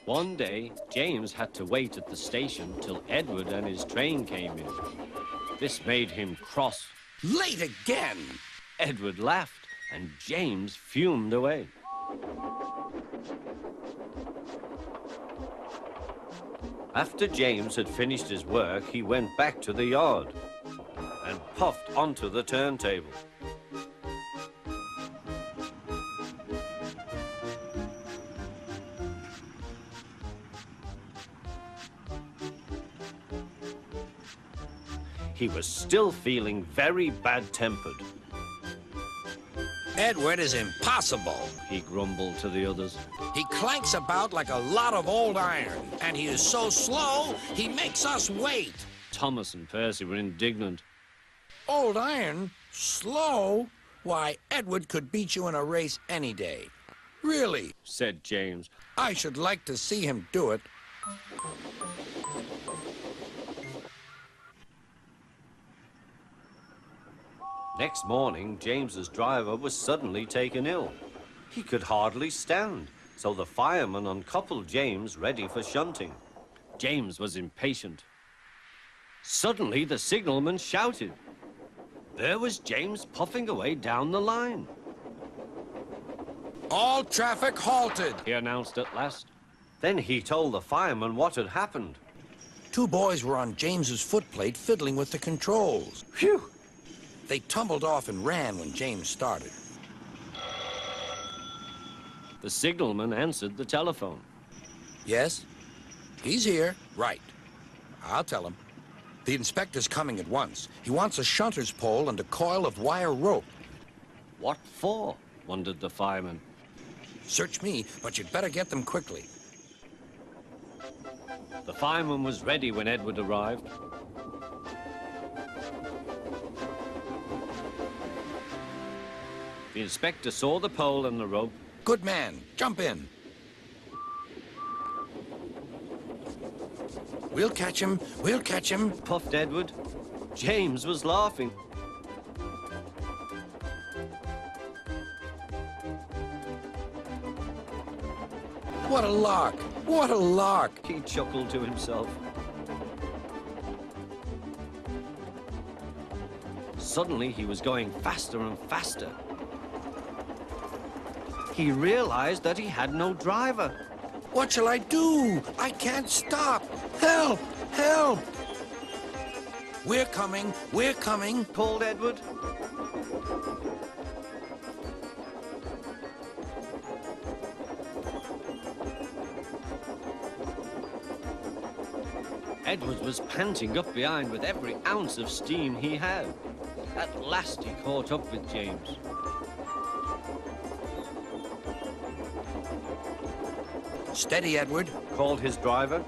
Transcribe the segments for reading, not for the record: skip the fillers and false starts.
One day, James had to wait at the station till Edward and his train came in. This made him cross. Late again! Edward laughed, and James fumed away. After James had finished his work, he went back to the yard and puffed onto the turntable. He was still feeling very bad-tempered. Edward is impossible, he grumbled to the others. He clanks about like a lot of old iron, and he is so slow, he makes us wait. Thomas and Percy were indignant. Old iron? Slow? Why, Edward could beat you in a race any day. Really, said James. I should like to see him do it. Next morning, James's driver was suddenly taken ill. He could hardly stand, so the fireman uncoupled James ready for shunting. James was impatient. Suddenly, the signalman shouted. There was James puffing away down the line. All traffic halted, he announced at last. Then he told the fireman what had happened. 2 boys were on James's footplate fiddling with the controls. Phew! They tumbled off and ran when James started. The signalman answered the telephone. Yes? He's here. Right. I'll tell him. The inspector's coming at once. He wants a shunter's pole and a coil of wire rope. What for? Wondered the fireman. Search me, but you'd better get them quickly. The fireman was ready when Edward arrived. The inspector saw the pole and the rope. Good man. Jump in. We'll catch him. We'll catch him, puffed Edward. James was laughing. What a lark! What a lark! He chuckled to himself. Suddenly, he was going faster and faster. He realized that he had no driver. What shall I do? I can't stop. Help! Help! We're coming. We're coming, called Edward. Edward was panting up behind with every ounce of steam he had. At last, he caught up with James. Steady, Edward, called his driver.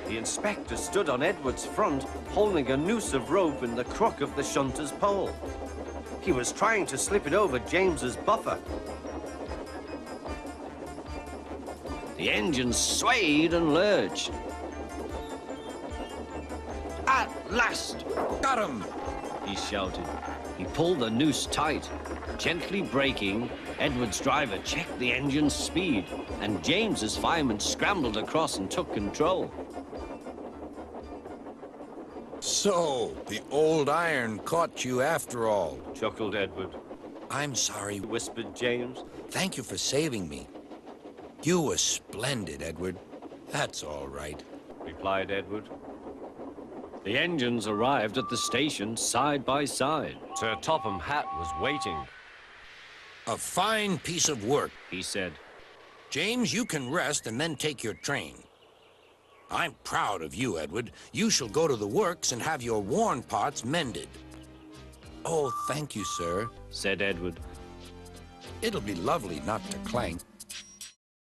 The inspector stood on Edward's front, holding a noose of rope in the crook of the shunter's pole. He was trying to slip it over James's buffer. The engine swayed and lurched. At last! Got him! He shouted. He pulled the noose tight. Gently braking, Edward's driver checked the engine's speed, and James's fireman scrambled across and took control. So, the old iron caught you after all, chuckled Edward. I'm sorry, whispered James. Thank you for saving me. You were splendid, Edward. That's all right, replied Edward. The engines arrived at the station side by side. Sir Topham Hatt was waiting. A fine piece of work, he said. James, you can rest and then take your train. I'm proud of you, Edward. You shall go to the works and have your worn parts mended. Oh, thank you, sir, said Edward. It'll be lovely not to clank.